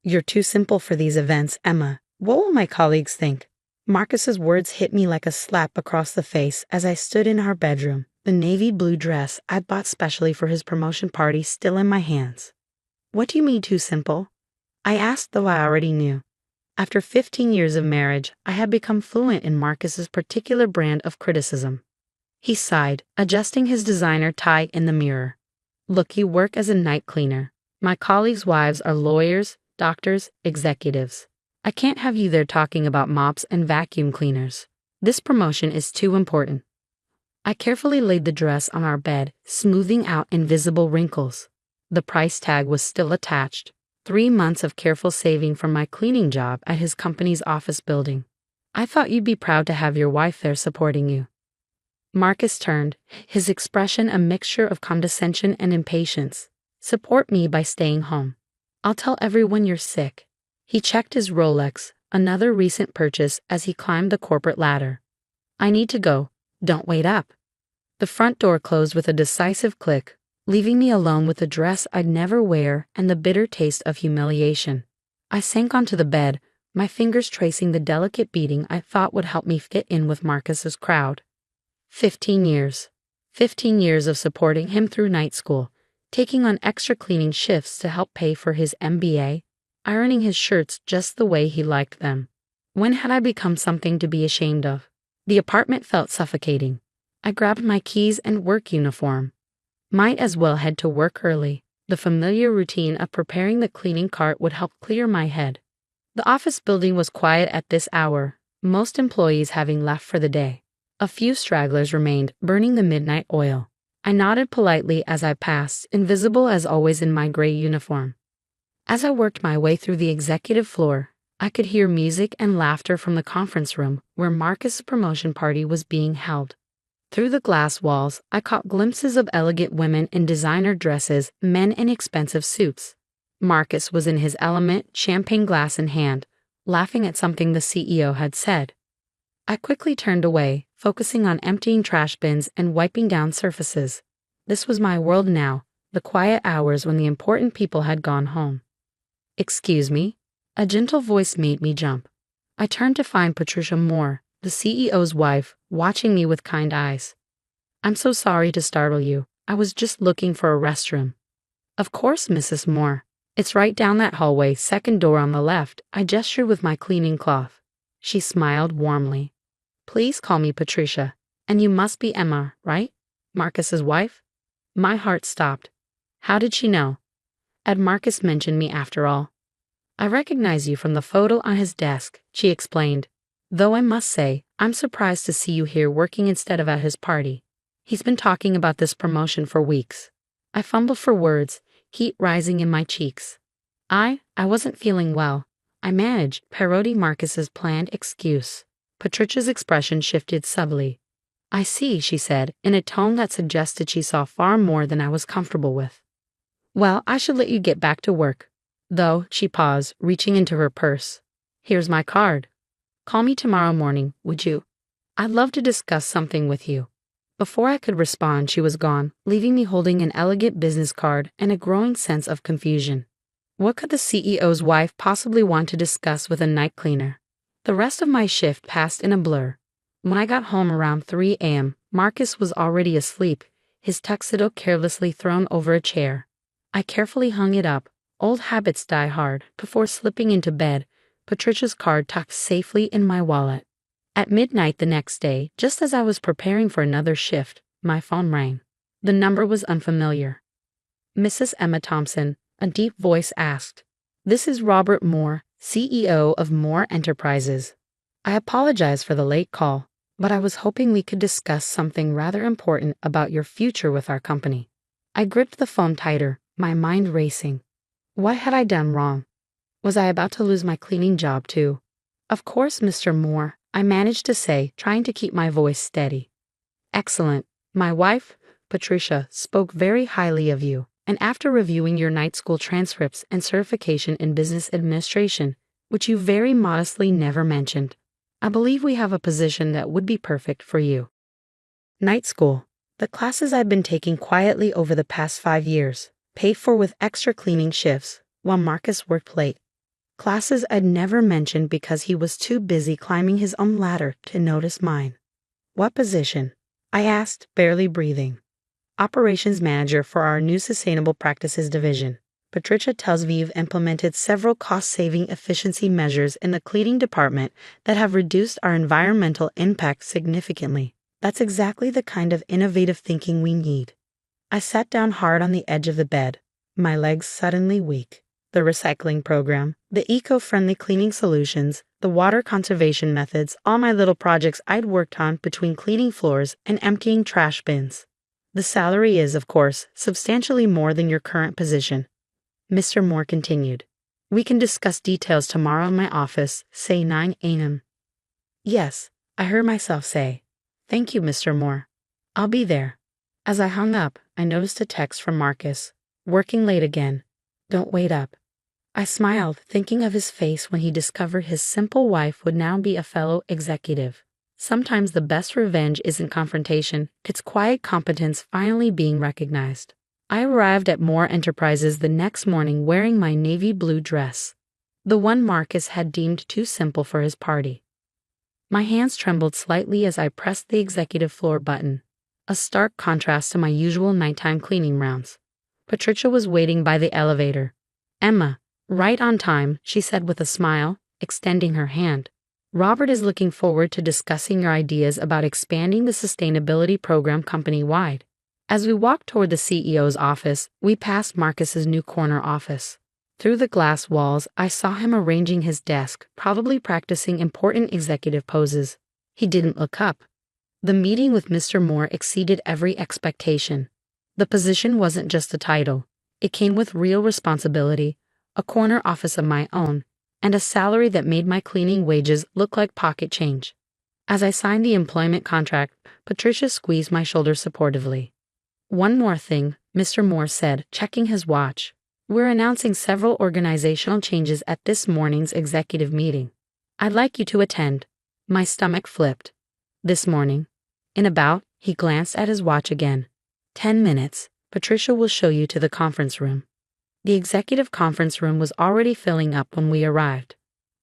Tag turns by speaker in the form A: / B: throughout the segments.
A: You're too simple for these events, Emma. What will my colleagues think? Marcus's words hit me like a slap across the face as I stood in our bedroom, the navy blue dress I'd bought specially for his promotion party still in my hands. What do you mean too simple? I asked, though I already knew. After 15 years of marriage, I had become fluent in Marcus's particular brand of criticism. He sighed, adjusting his designer tie in the mirror. Look, you work as a night cleaner. My colleagues' wives are lawyers, doctors, executives. I can't have you there talking about mops and vacuum cleaners. This promotion is too important. I carefully laid the dress on our bed, smoothing out invisible wrinkles. The price tag was still attached. 3 months of careful saving from my cleaning job at his company's office building. I thought you'd be proud to have your wife there supporting you. Marcus turned, his expression a mixture of condescension and impatience. Support me by staying home. I'll tell everyone you're sick. He checked his Rolex, another recent purchase, as he climbed the corporate ladder. I need to go. Don't wait up. The front door closed with a decisive click, leaving me alone with the dress I'd never wear and the bitter taste of humiliation. I sank onto the bed, my fingers tracing the delicate beating I thought would help me fit in with Marcus's crowd. 15 years. 15 years of supporting him through night school, taking on extra cleaning shifts to help pay for his MBA, ironing his shirts just the way he liked them. When had I become something to be ashamed of? The apartment felt suffocating. I grabbed my keys and work uniform. Might as well head to work early. The familiar routine of preparing the cleaning cart would help clear my head. The office building was quiet at this hour, most employees having left for the day. A few stragglers remained, burning the midnight oil. I nodded politely as I passed, invisible as always in my gray uniform. As I worked my way through the executive floor, I could hear music and laughter from the conference room where Marcus' promotion party was being held. Through the glass walls, I caught glimpses of elegant women in designer dresses, men in expensive suits. Marcus was in his element, champagne glass in hand, laughing at something the CEO had said. I quickly turned away, focusing on emptying trash bins and wiping down surfaces. This was my world now, the quiet hours when the important people had gone home. Excuse me? A gentle voice made me jump. I turned to find Patricia Moore, the CEO's wife, watching me with kind eyes. I'm so sorry to startle you. I was just looking for a restroom. Of course, Mrs. Moore. It's right down that hallway, second door on the left. I gestured with my cleaning cloth. She smiled warmly. Please call me Patricia. And you must be Emma, right? Marcus's wife? My heart stopped. How did she know? Had Marcus mentioned me after all? I recognize you from the photo on his desk, she explained. Though I must say, I'm surprised to see you here working instead of at his party. He's been talking about this promotion for weeks. I fumbled for words, heat rising in my cheeks. I wasn't feeling well. I managed, parodied Marcus's planned excuse. Patricia's expression shifted subtly. I see, she said, in a tone that suggested she saw far more than I was comfortable with. Well, I should let you get back to work. Though, she paused, reaching into her purse. Here's my card. Call me tomorrow morning, would you? I'd love to discuss something with you. Before I could respond, she was gone, leaving me holding an elegant business card and a growing sense of confusion. What could the CEO's wife possibly want to discuss with a night cleaner? The rest of my shift passed in a blur. When I got home around 3 a.m., Marcus was already asleep, his tuxedo carelessly thrown over a chair. I carefully hung it up, old habits die hard, before slipping into bed, Patricia's card tucked safely in my wallet. At midnight the next day, just as I was preparing for another shift, my phone rang. The number was unfamiliar. Mrs. Emma Thompson, a deep voice asked. This is Robert Moore, CEO of Moore Enterprises. I apologize for the late call, but I was hoping we could discuss something rather important about your future with our company. I gripped the phone tighter, my mind racing. What had I done wrong? Was I about to lose my cleaning job too? Of course, Mr. Moore, I managed to say, trying to keep my voice steady. Excellent. My wife, Patricia, spoke very highly of you, and after reviewing your night school transcripts and certification in business administration, which you very modestly never mentioned, I believe we have a position that would be perfect for you. Night school. The classes I've been taking quietly over the past 5 years, paid for with extra cleaning shifts, while Marcus worked late. Classes I'd never mentioned because he was too busy climbing his own ladder to notice mine. What position? I asked, barely breathing. Operations manager for our new sustainable practices division. Patricia tells me you've implemented several cost-saving efficiency measures in the cleaning department that have reduced our environmental impact significantly. That's exactly the kind of innovative thinking we need. I sat down hard on the edge of the bed, my legs suddenly weak. The recycling program, the eco-friendly cleaning solutions, the water conservation methods, all my little projects I'd worked on between cleaning floors and emptying trash bins. The salary is, of course, substantially more than your current position. Mr. Moore continued. We can discuss details tomorrow in my office, say 9 a.m. Yes, I heard myself say. Thank you, Mr. Moore. I'll be there. As I hung up, I noticed a text from Marcus. Working late again. Don't wait up. I smiled, thinking of his face when he discovered his simple wife would now be a fellow executive. Sometimes the best revenge isn't confrontation, it's quiet competence finally being recognized. I arrived at Moore Enterprises the next morning wearing my navy blue dress, the one Marcus had deemed too simple for his party. My hands trembled slightly as I pressed the executive floor button, a stark contrast to my usual nighttime cleaning rounds. Patricia was waiting by the elevator. Emma, right on time, she said with a smile, extending her hand. Robert is looking forward to discussing your ideas about expanding the sustainability program company-wide. As we walked toward the CEO's office, we passed Marcus's new corner office. Through the glass walls, I saw him arranging his desk, probably practicing important executive poses. He didn't look up. The meeting with Mr. Moore exceeded every expectation. The position wasn't just a title. It came with real responsibility, a corner office of my own, and a salary that made my cleaning wages look like pocket change. As I signed the employment contract, Patricia squeezed my shoulder supportively. One more thing, Mr. Moore said, checking his watch. We're announcing several organizational changes at this morning's executive meeting. I'd like you to attend. My stomach flipped. This morning. In about, he glanced at his watch again. 10 minutes. Patricia will show you to the conference room. The executive conference room was already filling up when we arrived.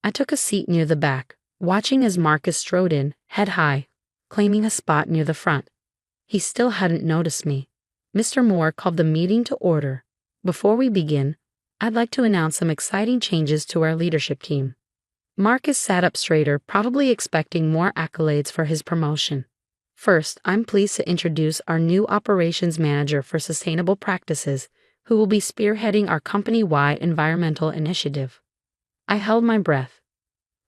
A: I took a seat near the back, watching as Marcus strode in, head high, claiming a spot near the front. He still hadn't noticed me. Mr. Moore called the meeting to order. Before we begin, I'd like to announce some exciting changes to our leadership team. Marcus sat up straighter, probably expecting more accolades for his promotion. First, I'm pleased to introduce our new operations manager for sustainable practices, who will be spearheading our company-wide environmental initiative. I held my breath.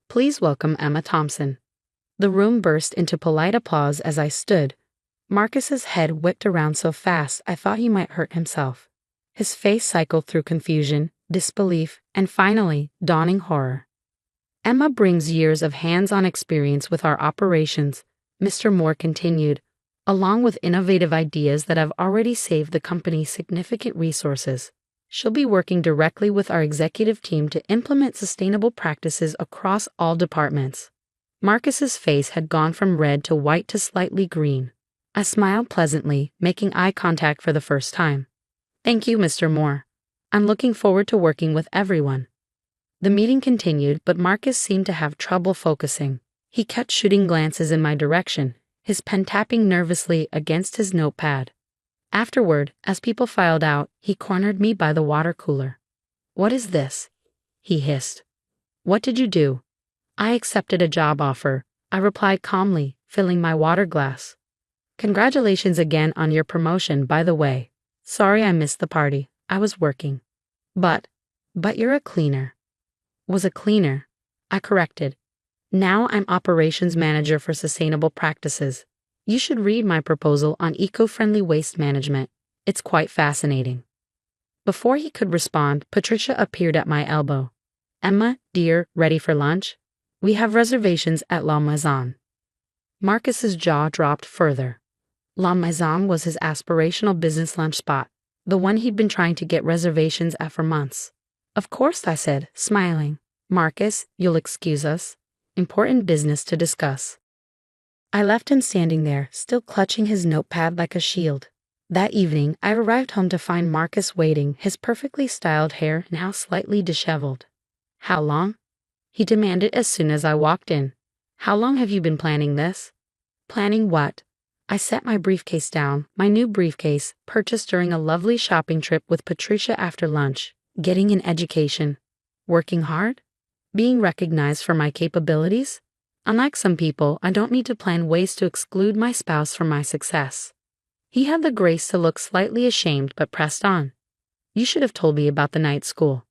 A: Please welcome Emma Thompson. The room burst into polite applause as I stood. Marcus's head whipped around so fast I thought he might hurt himself. His face cycled through confusion, disbelief, and finally, dawning horror. Emma brings years of hands-on experience with our operations, Mr. Moore continued, along with innovative ideas that have already saved the company significant resources. She'll be working directly with our executive team to implement sustainable practices across all departments. Marcus's face had gone from red to white to slightly green. I smiled pleasantly, making eye contact for the first time. Thank you, Mr. Moore. I'm looking forward to working with everyone. The meeting continued, but Marcus seemed to have trouble focusing. He kept shooting glances in my direction, his pen tapping nervously against his notepad. Afterward, as people filed out, he cornered me by the water cooler. What is this? He hissed. What did you do? I accepted a job offer, I replied calmly, filling my water glass. Congratulations again on your promotion, by the way. Sorry I missed the party, I was working. But you're a cleaner. Was a cleaner, I corrected. Now I'm operations manager for sustainable practices. You should read my proposal on eco-friendly waste management. It's quite fascinating. Before he could respond, Patricia appeared at my elbow. Emma, dear, ready for lunch? We have reservations at La Maison. Marcus's jaw dropped further. La Maison was his aspirational business lunch spot, the one he'd been trying to get reservations at for months. Of course, I said, smiling. Marcus, you'll excuse us. Important business to discuss. I left him standing there, still clutching his notepad like a shield. That evening, I arrived home to find Marcus waiting, his perfectly styled hair now slightly disheveled. How long? He demanded as soon as I walked in. How long have you been planning this? Planning what? I set my briefcase down, my new briefcase, purchased during a lovely shopping trip with Patricia after lunch. Getting an education. Working hard? Being recognized for my capabilities? Unlike some people, I don't need to plan ways to exclude my spouse from my success. He had the grace to look slightly ashamed but pressed on. You should have told me about the night school.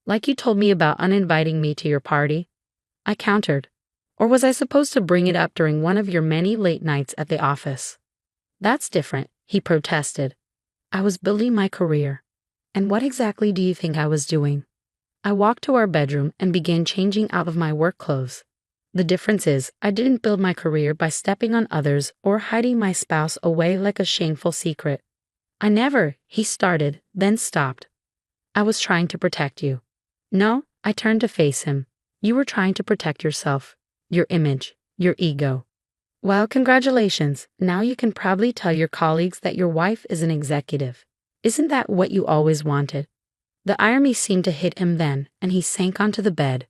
A: Like you told me about uninviting me to your party? I countered. Or was I supposed to bring it up during one of your many late nights at the office? That's different, he protested. I was building my career. And what exactly do you think I was doing? I walked to our bedroom and began changing out of my work clothes. The difference is, I didn't build my career by stepping on others or hiding my spouse away like a shameful secret. I never, he started, then stopped. I was trying to protect you. No, I turned to face him. You were trying to protect yourself. Your image, your ego. Well, congratulations. Now you can proudly tell your colleagues that your wife is an executive. Isn't that what you always wanted? The irony seemed to hit him then, and he sank onto the bed.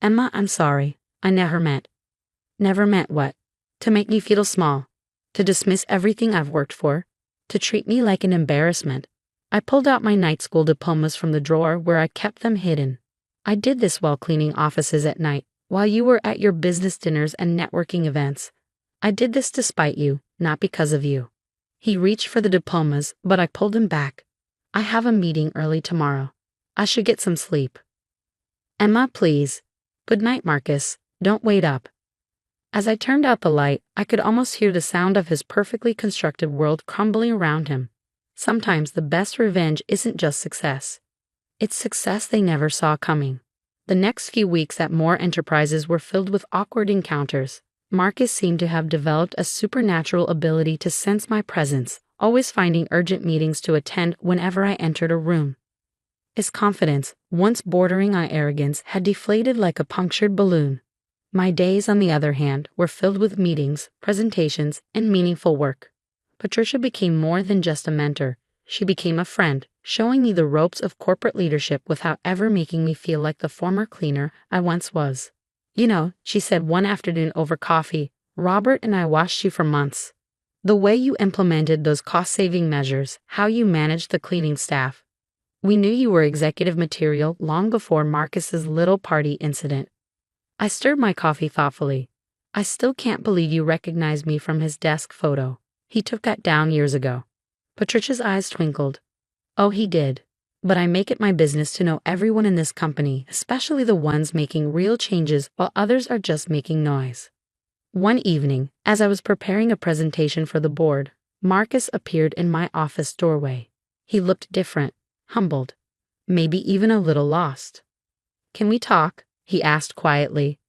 A: Emma, I'm sorry. I never meant. Never meant what? To make me feel small. To dismiss everything I've worked for. To treat me like an embarrassment. I pulled out my night school diplomas from the drawer where I kept them hidden. I did this while cleaning offices at night, while you were at your business dinners and networking events. I did this despite you, not because of you. He reached for the diplomas, but I pulled him back. I have a meeting early tomorrow. I should get some sleep. Emma, please. Good night, Marcus. Don't wait up. As I turned out the light, I could almost hear the sound of his perfectly constructed world crumbling around him. Sometimes the best revenge isn't just success. It's success they never saw coming. The next few weeks at Moore Enterprises were filled with awkward encounters. Marcus seemed to have developed a supernatural ability to sense my presence, always finding urgent meetings to attend whenever I entered a room. His confidence, once bordering on arrogance, had deflated like a punctured balloon. My days, on the other hand, were filled with meetings, presentations, and meaningful work. Patricia became more than just a mentor. She became a friend, showing me the ropes of corporate leadership without ever making me feel like the former cleaner I once was. You know, she said one afternoon over coffee, Robert and I watched you for months. The way you implemented those cost-saving measures, how you managed the cleaning staff. We knew you were executive material long before Marcus's little party incident. I stirred my coffee thoughtfully. I still can't believe you recognized me from his desk photo. He took that down years ago. Patricia's eyes twinkled. Oh, he did. But I make it my business to know everyone in this company, especially the ones making real changes while others are just making noise. One evening, as I was preparing a presentation for the board, Marcus appeared in my office doorway. He looked different, humbled, maybe even a little lost. Can we talk? He asked quietly.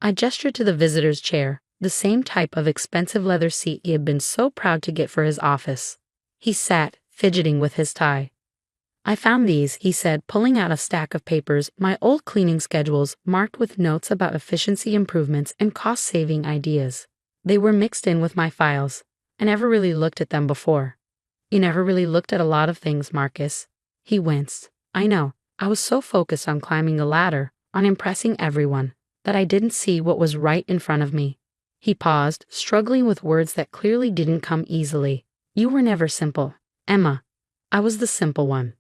A: I gestured to the visitor's chair, the same type of expensive leather seat he had been so proud to get for his office. He sat, fidgeting with his tie. I found these, he said, pulling out a stack of papers, my old cleaning schedules marked with notes about efficiency improvements and cost-saving ideas. They were mixed in with my files. I never really looked at them before. You never really looked at a lot of things, Marcus. He winced. I know. I was so focused on climbing the ladder, on impressing everyone, that I didn't see what was right in front of me. He paused, struggling with words that clearly didn't come easily. You were never simple, Emma. I was the simple one.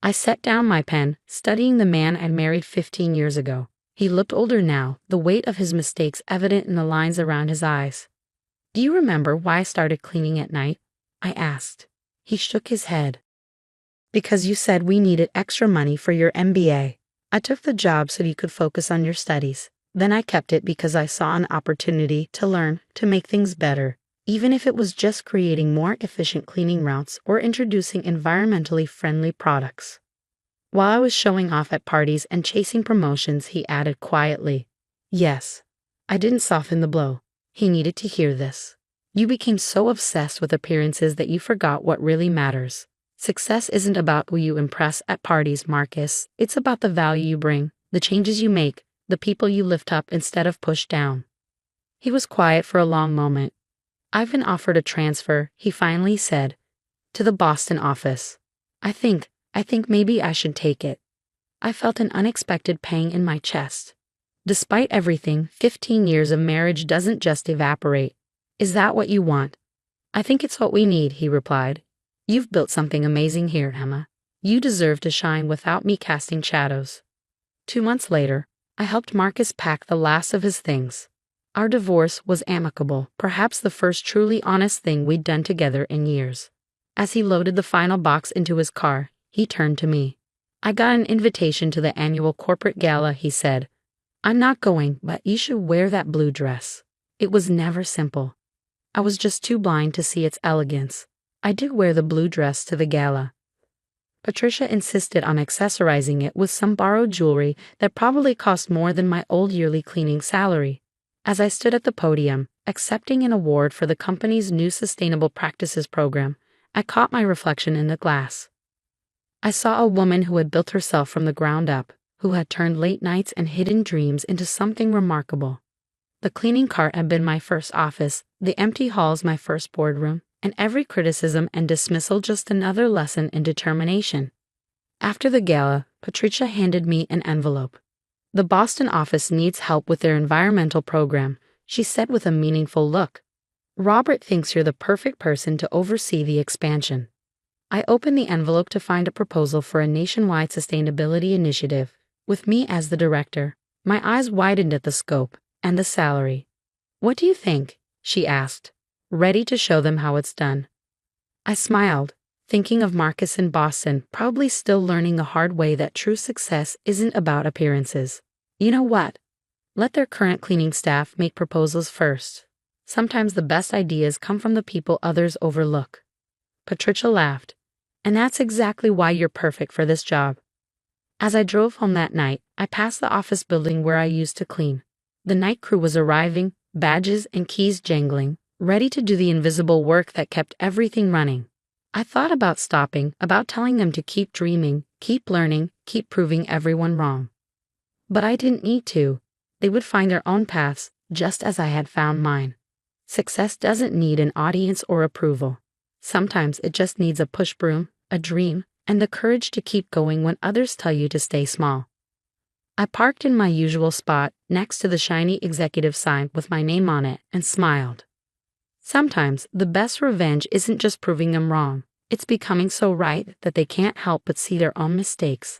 A: I set down my pen, studying the man I'd married 15 years ago. He looked older now, the weight of his mistakes evident in the lines around his eyes. Do you remember why I started cleaning at night? I asked. He shook his head. Because you said we needed extra money for your MBA. I took the job so you could focus on your studies. Then I kept it because I saw an opportunity to learn, to make things better, even if it was just creating more efficient cleaning routes or introducing environmentally friendly products. While I was showing off at parties and chasing promotions, he added quietly, Yes, I didn't soften the blow. He needed to hear this. You became so obsessed with appearances that you forgot what really matters. Success isn't about who you impress at parties, Marcus. It's about the value you bring, the changes you make, the people you lift up instead of push down. He was quiet for a long moment. I've been offered a transfer, he finally said, to the Boston office. I think maybe I should take it. I felt an unexpected pang in my chest. Despite everything, 15 years of marriage doesn't just evaporate. Is that what you want? I think it's what we need, he replied. You've built something amazing here, Emma. You deserve to shine without me casting shadows. 2 months later, I helped Marcus pack the last of his things. Our divorce was amicable, perhaps the first truly honest thing we'd done together in years. As he loaded the final box into his car, he turned to me. I got an invitation to the annual corporate gala, he said. I'm not going, but you should wear that blue dress. It was never simple. I was just too blind to see its elegance. I did wear the blue dress to the gala. Patricia insisted on accessorizing it with some borrowed jewelry that probably cost more than my old yearly cleaning salary. As I stood at the podium, accepting an award for the company's new Sustainable Practices program, I caught my reflection in the glass. I saw a woman who had built herself from the ground up, who had turned late nights and hidden dreams into something remarkable. The cleaning cart had been my first office, the empty halls my first boardroom, and every criticism and dismissal just another lesson in determination. After the gala, Patricia handed me an envelope. The Boston office needs help with their environmental program, she said with a meaningful look. Robert thinks you're the perfect person to oversee the expansion. I opened the envelope to find a proposal for a nationwide sustainability initiative, with me as the director. My eyes widened at the scope and the salary. What do you think? She asked, ready to show them how it's done. I smiled, thinking of Marcus in Boston, probably still learning the hard way that true success isn't about appearances. You know what? Let their current cleaning staff make proposals first. Sometimes the best ideas come from the people others overlook. Patricia laughed. And that's exactly why you're perfect for this job. As I drove home that night, I passed the office building where I used to clean. The night crew was arriving, badges and keys jangling, ready to do the invisible work that kept everything running. I thought about stopping, about telling them to keep dreaming, keep learning, keep proving everyone wrong. But I didn't need to. They would find their own paths, just as I had found mine. Success doesn't need an audience or approval. Sometimes it just needs a push broom, a dream, and the courage to keep going when others tell you to stay small. I parked in my usual spot, next to the shiny executive sign with my name on it, and smiled. Sometimes the best revenge isn't just proving them wrong, it's becoming so right that they can't help but see their own mistakes.